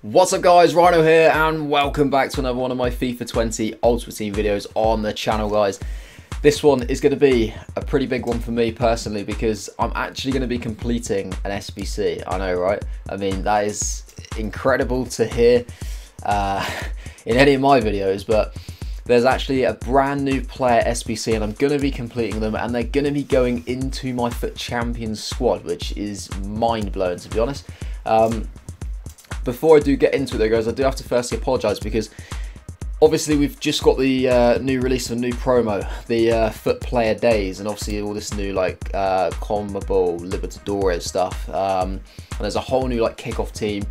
What's up guys, Rhino here and welcome back to another one of my FIFA 20 Ultimate Team videos on the channel guys. This one is going to be a pretty big one for me personally because I'm actually going to be completing an SBC. I know, right? I mean, that is incredible to hear in any of my videos, but there's actually a brand new player SBC and I'm going to be completing them and they're going to be going into my FUT Champions squad, which is mind-blowing to be honest. Before I do get into it though guys, I do have to firstly apologise because obviously we've just got the new release of a new promo, the FUT Player Days, and obviously all this new like CONMEBOL Libertadores stuff, and there's a whole new like kickoff team,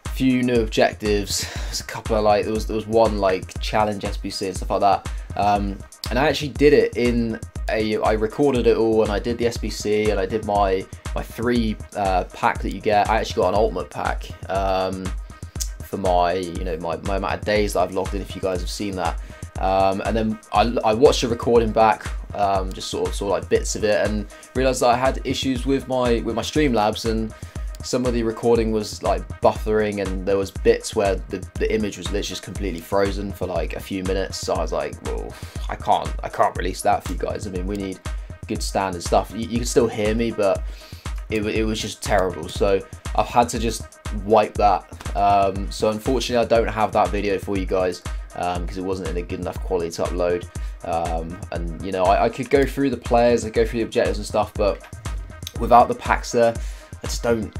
few new objectives, there's a couple of like, there was one like challenge SBC and stuff like that, and I actually did it in I recorded it all and I did the SBC and I did my 3 pack that you get. I actually got an ultimate pack for my my amount of days that I've logged in, if you guys have seen that, and then I watched the recording back, just sort of like bits of it, and realized that I had issues with my Streamlabs, and some of the recording was like buffering and there was bits where the image was literally just completely frozen for like a few minutes. So I was like, well, I can't release that for you guys. I mean, we need good standard stuff. You can still hear me, but it was just terrible. So I've had to just wipe that. So unfortunately I don't have that video for you guys because it wasn't in a good enough quality to upload. And you know, I could go through the players, I go through the objectives and stuff, but without the packs there, I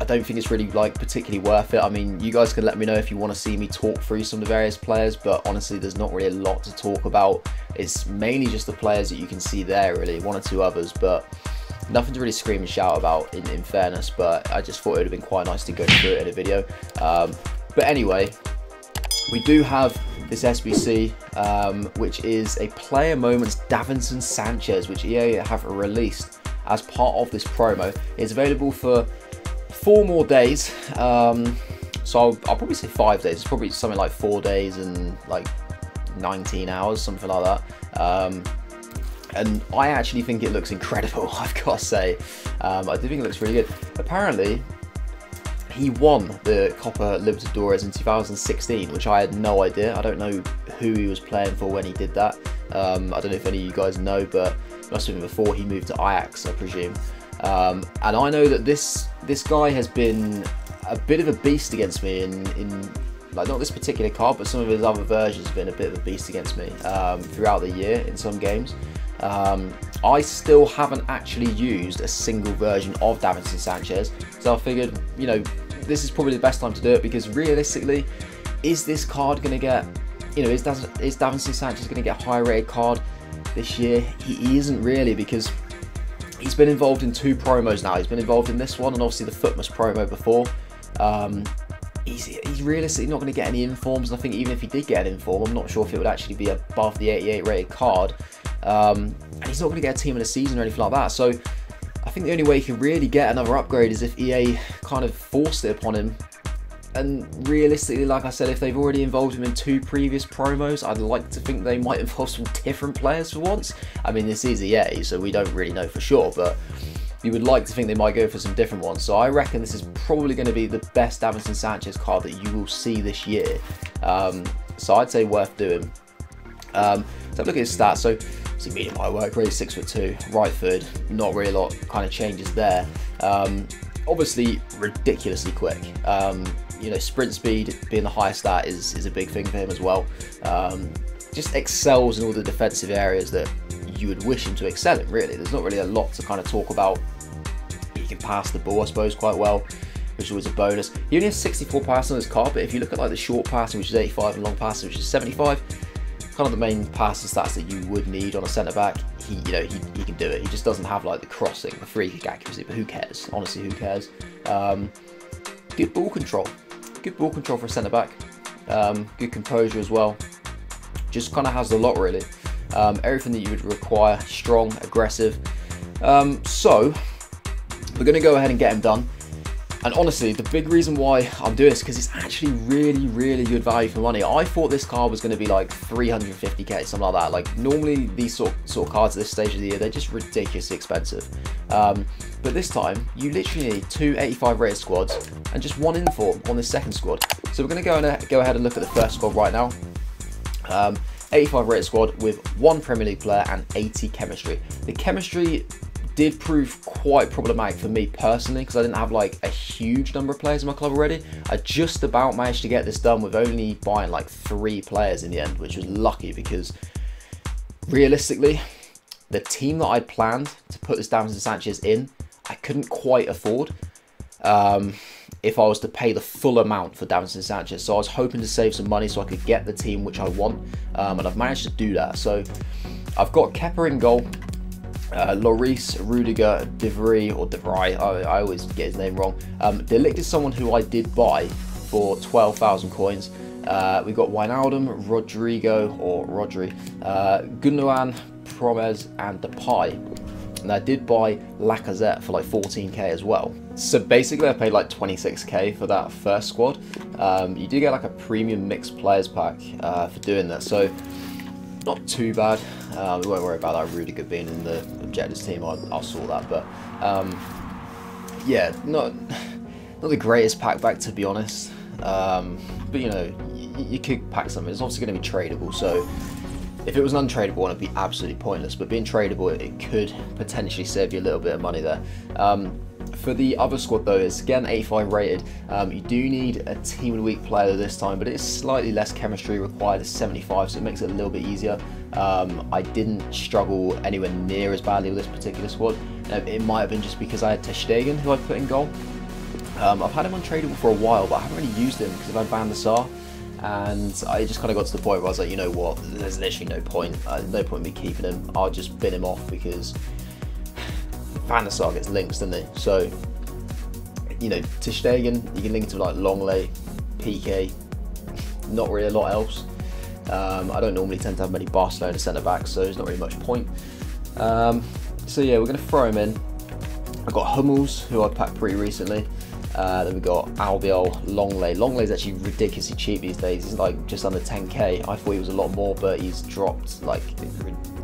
don't think it's really like particularly worth it. I mean, you guys can let me know if you want to see me talk through some of the various players, but honestly there's not really a lot to talk about. It's mainly just the players that you can see there, really, 1 or 2 others, but nothing to really scream and shout about in fairness. But I just thought it would have been quite nice to go through it in a video. But anyway, we do have this SBC, which is a Player Moments DAVINSON Sanchez, which EA have released as part of this promo. It's available for 4 more days, so I'll probably say 5 days. It's probably something like 4 days and like 19 hours, something like that. And I actually think it looks incredible, I've got to say. I do think it looks really good. Apparently, he won the Copa Libertadores in 2016, which I had no idea. I don't know who he was playing for when he did that. I don't know if any of you guys know, but it must have been before he moved to Ajax, I presume. And I know that this guy has been a bit of a beast against me in like, not this particular card, but some of his other versions have been a bit of a beast against me throughout the year in some games. I still haven't actually used a single version of DAVINSON Sanchez, so I figured, you know, this is probably the best time to do it, because realistically, is this card going to get, you know, is DAVINSON Sanchez going to get a high rated card this year? He isn't really, because he's been involved in 2 promos now. He's been involved in this one and obviously the FUTMAS promo before. He's realistically not going to get any informs, and I think even if he did get an inform, I'm not sure if it would actually be above the 88 rated card. And he's not going to get a team in a season or anything like that. So I think the only way he can really get another upgrade is if EA kind of forced it upon him. And realistically, like I said, if they've already involved him in 2 previous promos, I'd like to think they might involve some different players for once. I mean, this is EA, so we don't really know for sure, but you would like to think they might go for some different ones. So I reckon this is probably going to be the best DAVINSON Sanchez card that you will see this year. So I'd say worth doing. So have a look at his stats. So medium height work rate, 6'2", right foot, not really a lot kind of changes there. Obviously ridiculously quick. You know, sprint speed being the highest stat is a big thing for him as well. Just excels in all the defensive areas that you would wish him to excel in, really. There's not really a lot to kind of talk about. He can pass the ball, I suppose, quite well, which is always a bonus. He only has 64 passing on his card, but if you look at like the short passing, which is 85, and long passing, which is 75, kind of the main passing stats that you would need on a centre back, he can do it. He just doesn't have like the crossing, the free kick accuracy, but who cares? Honestly, who cares? Good ball control. Good ball control for a centre back. Good composure as well. Just kind of has a lot, really. Everything that you would require. Strong, aggressive. So we're going to go ahead and get him done. And honestly, the big reason why I'm doing this, because it's actually really good value for money. I thought this card was going to be like 350k, something like that. Like normally these sort of cards at this stage of the year, they're just ridiculously expensive. But this time, you literally need 2 85 rated squads and just 1 inform on this second squad. So we're going to go ahead and look at the first squad right now. 85 rated squad with 1 Premier League player and 80 chemistry. The chemistry did prove quite problematic for me personally, because I didn't have like a huge number of players in my club already. I just about managed to get this done with only buying like 3 players in the end, which was lucky, because realistically, the team that I'd planned to put this Davinson Sanchez in, I couldn't quite afford if I was to pay the full amount for Davinson Sanchez. So I was hoping to save some money so I could get the team which I want, and I've managed to do that. So I've got Kepa in goal, Lloris, Rudiger, DeVry, or DeVry, I always get his name wrong. De Ligt is someone who I did buy for 12,000 coins. We've got Wijnaldum, Rodrigo, or Rodri, Gundogan, Promes, and Depay. And I did buy Lacazette for like 14k as well. So basically I paid like 26k for that first squad. You do get like a premium mixed players pack for doing that, so not too bad. We won't worry about that Rudiger being in the objectives team. I'll sort that, but yeah, not the greatest pack back, to be honest. But you know, you could pack something. It's obviously going to be tradable, so if it was an untradeable one, it'd be absolutely pointless. But being tradable, it could potentially save you a little bit of money there. For the other squad though, it's again 85 rated. You do need a team of the week player this time, but it's slightly less chemistry required. It's 75, so it makes it a little bit easier. I didn't struggle anywhere near as badly with this particular squad. It might have been just because I had Ter Stegen, who I put in goal. I've had him untradeable for a while, but I haven't really used him because I've had Van der Sar. And I just kind of got to the point where I was like, you know what, there's literally no point. No point in me keeping him. I'll just bin him off, because Van der Sar gets links, doesn't he? So, you know, Ter Stegen, you can link it to like Longley, PK, not really a lot else. I don't normally tend to have many Barcelona centre backs, so there's not really much point. So yeah, we're going to throw him in. I've got Hummels, who I packed pretty recently. Then we've got Albiol, Longley. Longley's actually ridiculously cheap these days. He's like just under 10k. I thought he was a lot more, but he's dropped like,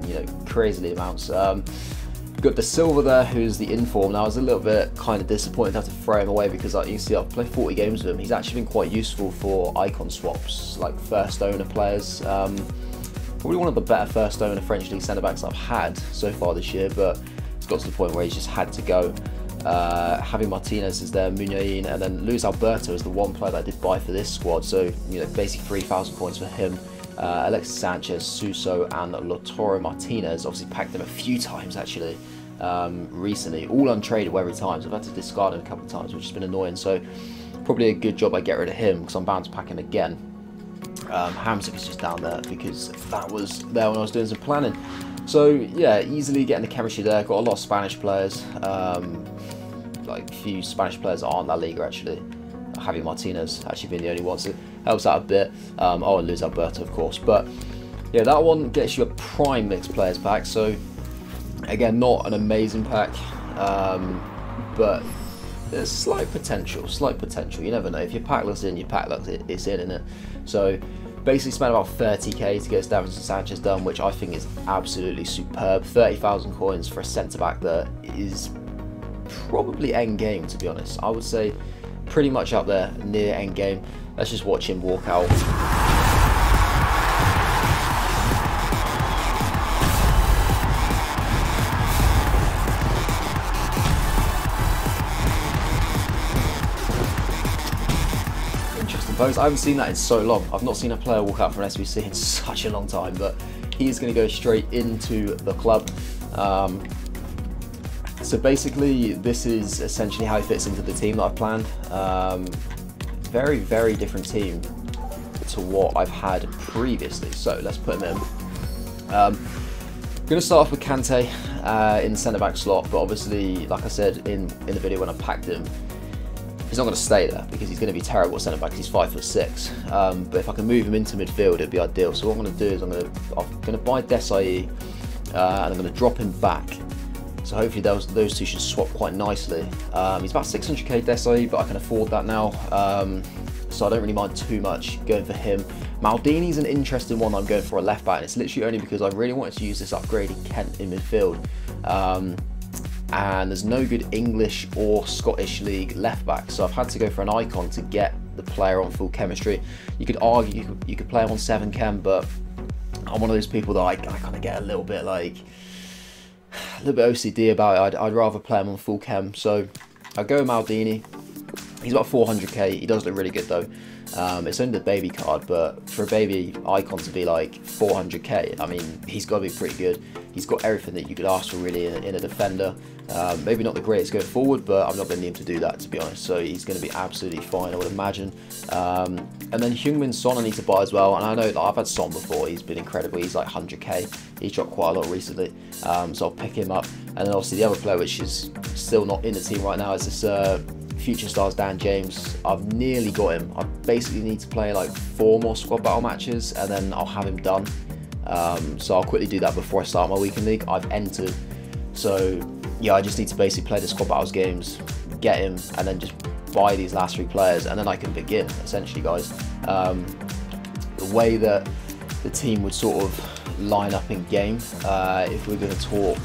you know, crazily amounts. We've got De Silva there, who's the inform. Now I was a little bit kind of disappointed to have to throw him away, because like, you can see I've played 40 games with him. He's actually been quite useful for icon swaps, like first owner players. Probably one of the better first owner French League centre backs I've had so far this year, but it's got to the point where he's just had to go. Javi Martinez is there, Muniain, and then Luis Alberto is the one player that I did buy for this squad. So, you know, basically 3,000 points for him. Alexis Sanchez, Suso, and Lautaro Martinez. Obviously packed them a few times actually recently, all untradeable every time. So I've had to discard him a couple of times, which has been annoying. So probably a good job I get rid of him, because I'm bound to pack him again. Hamsik is just down there because that was there when I was doing some planning. So yeah, easily getting the chemistry there. Got a lot of Spanish players. Like a few Spanish players that aren't La Liga actually. Javi Martinez actually being the only one, so it helps out a bit. Oh, and Luis Alberto of course. But yeah, that one gets you a prime mixed players pack. So again, not an amazing pack, but there's slight potential. You never know. If your pack looks in, your pack looks it's in it. So basically spent about 30k to get this Davinson Sanchez done, which I think is absolutely superb. 30,000 coins for a centre back that is probably end game, to be honest. I would say pretty much up there near end game. Let's just watch him walk out. Interesting pose. I haven't seen that in so long. I've not seen a player walk out from SBC in such a long time, but he's going to go straight into the club. So basically, this is essentially how he fits into the team that I've planned. Very, very different team to what I've had previously. So let's put him in. I'm going to start off with Kante in the centre-back slot, but obviously, like I said in the video when I packed him, he's not going to stay there because he's going to be terrible at centre-back because he's 5'6". But if I can move him into midfield, it'd be ideal. So what I'm going to do is I'm going to buy Desai, and I'm going to drop him back So hopefully those two should swap quite nicely. He's about 600k Desai, but I can afford that now. So I don't really mind too much going for him. Maldini's an interesting one I'm going for a left back, and it's literally only because I really wanted to use this upgraded Kent in midfield. And there's no good English or Scottish league left back, so I've had to go for an icon to get the player on full chemistry. You could argue you could play him on 7 chem, but I'm one of those people that I kind of get a little bit OCD about it. I'd rather play him on full chem, so I go Maldini. He's about 400k. He does look really good though. It's only the baby card, but for a baby icon to be like 400k, I mean, he's got to be pretty good. He's got everything that you could ask for really in a defender. Maybe not the greatest going forward, but I'm not going to need him to do that, to be honest. So he's going to be absolutely fine, I would imagine. And then Heung-min Son I need to buy as well. And I know that I've had Son before. He's been incredible. He's like 100k. He's dropped quite a lot recently. So I'll pick him up. And then obviously the other player, which is still not in the team right now, is this Future Stars Dan James. I've nearly got him. I basically need to play like 4 more squad battle matches, and then I'll have him done. So I'll quickly do that before I start my weekend league. I've entered, so yeah, I just need to basically play the squad battles games, get him, and then just buy these last 3 players, and then I can begin, essentially, guys. The way that the team would sort of line up in game, if we're going to talk,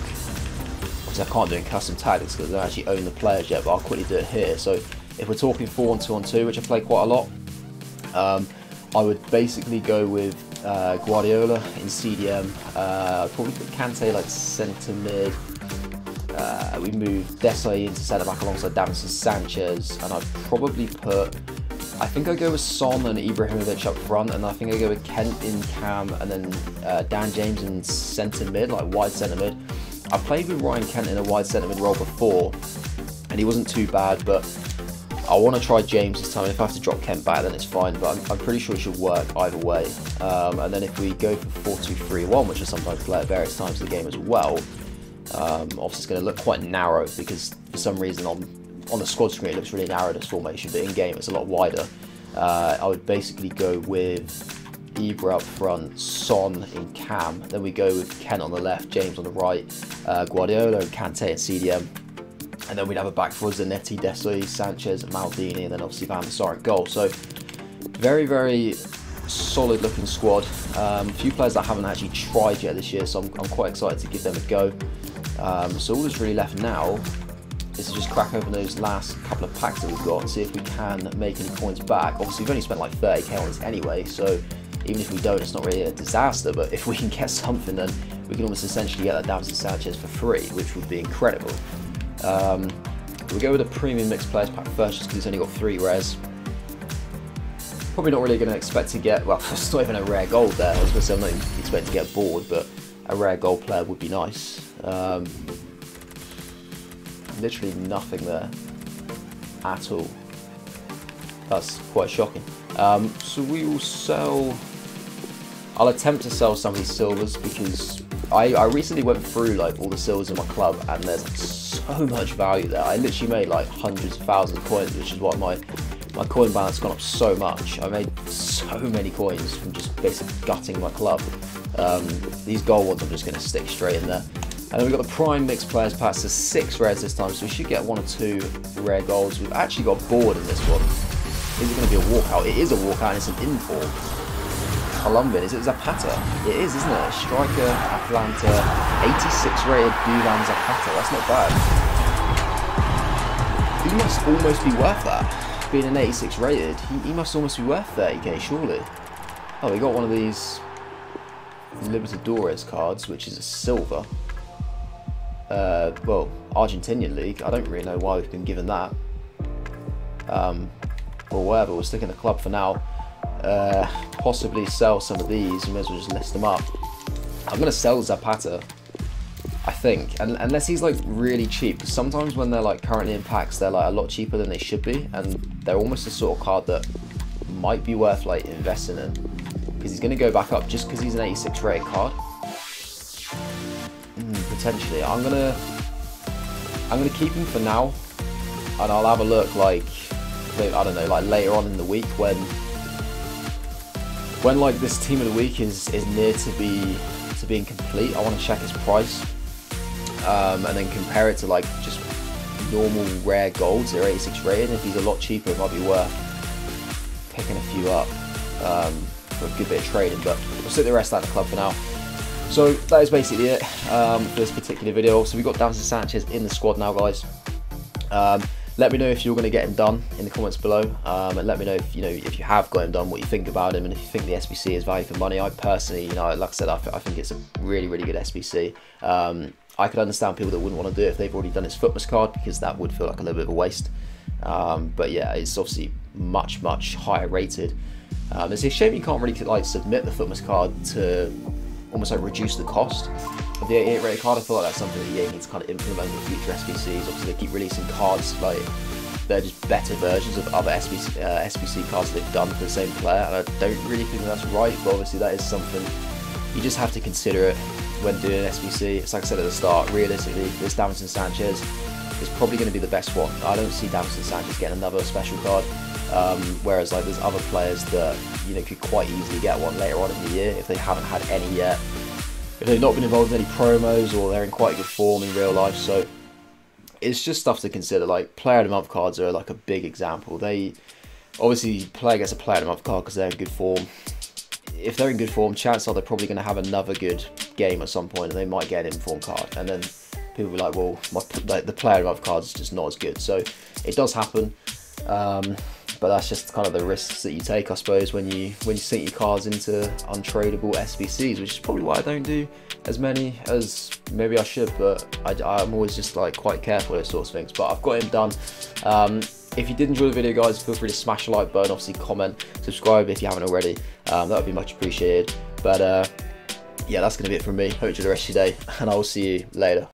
because I can't do it in custom tactics because I don't actually own the players yet, but I'll quickly do it here. So if we're talking 4-on-2-on-2, which I play quite a lot, I would basically go with Guardiola in CDM. I'd probably put Kante like centre mid. We move Desai into centre back alongside Davinson Sanchez, and I'd probably put, I think I go with Son and Ibrahimovic up front, and I think I go with Kent in cam, and then Dan James in centre mid, like wide centre mid. I played with Ryan Kent in a wide centre mid role before, and he wasn't too bad, but I want to try James this time. If I have to drop Kent back, then it's fine, but I'm pretty sure it should work either way. And then if we go for 4-2-3-1, which I sometimes play at various times of the game as well, obviously it's going to look quite narrow because for some reason on the squad screen it looks really narrow, this formation, but in game it's a lot wider. I would basically go with Ibra up front, Son in cam, then we go with Kent on the left, James on the right, Guardiola and Kante and CDM, and then we'd have a back for Zanetti, Desai, Sanchez, Maldini, and then obviously Van der Sar at goal. So very, very solid looking squad. A few players that I haven't actually tried yet this year, so I'm quite excited to give them a go. So all that's really left now is to just crack open those last couple of packs that we've got and see if we can make any coins back. Obviously we've only spent like 30k on this anyway, so even if we don't, it's not really a disaster, but if we can get something, then we can almost essentially get that Davinson Sanchez for free, which would be incredible. We'll go with a premium mixed players pack first, just because it's only got 3 rares. Probably not really going to expect to get, well, it's not even a rare gold there. I was going to say I'm not even expecting to get bored, but a rare gold player would be nice. Literally nothing there at all. That's quite shocking. So we will sell, I'll attempt to sell some of these silvers because I recently went through like all the silvers in my club and there's like so much value there. I literally made like hundreds of thousands of coins, which is why my coin balance has gone up so much. I made so many coins from just basically gutting my club. These gold ones I'm just going to stick straight in there. And then we've got the prime mixed players packs, so 6 rares this time, so we should get 1 or 2 rare golds. We've actually got board in this one. Is it going to be a walkout? It is a walkout and it's an inform. Colombian, is it Zapata? It is, isn't it? Striker, Atlanta, 86 rated Duvan Zapata, that's not bad. He must almost be worth that. Being an 86 rated, he must almost be worth 30k, surely. Oh, we got one of these Libertadores cards, which is a silver. Well, Argentinian League, I don't really know why we've been given that. Or whatever, we'll stick in the club for now. Possibly sell some of these, we may as well just list them up. I'm going to sell Zapata, I think, unless he's like really cheap, because sometimes when they're like currently in packs they're like a lot cheaper than they should be, and they're almost the sort of card that might be worth like investing in, because he's going to go back up just because he's an 86 rated card. Potentially, I'm gonna keep him for now, and I'll have a look like, I don't know, like later on in the week when like this team of the week is near to being complete. I want to check his price. and then compare it to like just normal rare golds. They're 86 rated. If he's a lot cheaper, it might be worth picking a few up for a good bit of trading. But we'll sit the rest out of the club for now. So that is basically it for this particular video. So we've got Davinson Sanchez in the squad now, guys. Let me know if you're going to get him done in the comments below, and let me know if if you have got him done, what you think about him, and if you think the SBC is value for money. I personally, like I said, I think it's a really good SBC. I could understand people that wouldn't want to do it if they've already done his Footmas card, because that would feel like a little bit of a waste. But yeah, it's obviously much higher rated. It's a shame you can't really like submit the Footmas card to almost like reduce the cost of the 88 rated card. I feel like that's something that EA needs to kind of implement with future SBCs. Obviously, they keep releasing cards like they're just better versions of other SBC cards they've done for the same player, and I don't really think that's right. But obviously, that is something you just have to consider it when doing an SBC. It's like I said at the start. Realistically, this Davinson Sanchez is probably going to be the best one. I don't see Davinson Sanchez getting another special card. Whereas like there's other players that could quite easily get one later on in the year if they haven't had any yet, if they've not been involved in any promos, or they're in quite good form in real life. So it's just stuff to consider. Like player of the month cards are like a big example. They obviously player gets a player of the month card because they're in good form. If they're in good form, chances are they're probably going to have another good game at some point, and they might get an informed card, and then people will be like, well, the player of the month card is just not as good. So it does happen. But that's just kind of the risks that you take, I suppose, when you sink your cards into untradeable SBCs, which is probably why I don't do as many as maybe I should. But I'm always just like quite careful with those sorts of things. But I've got him done. If you did enjoy the video, guys, feel free to smash the like button, obviously comment, subscribe if you haven't already. That would be much appreciated. But yeah, that's going to be it from me. Hope you enjoy the rest of your day, and I will see you later.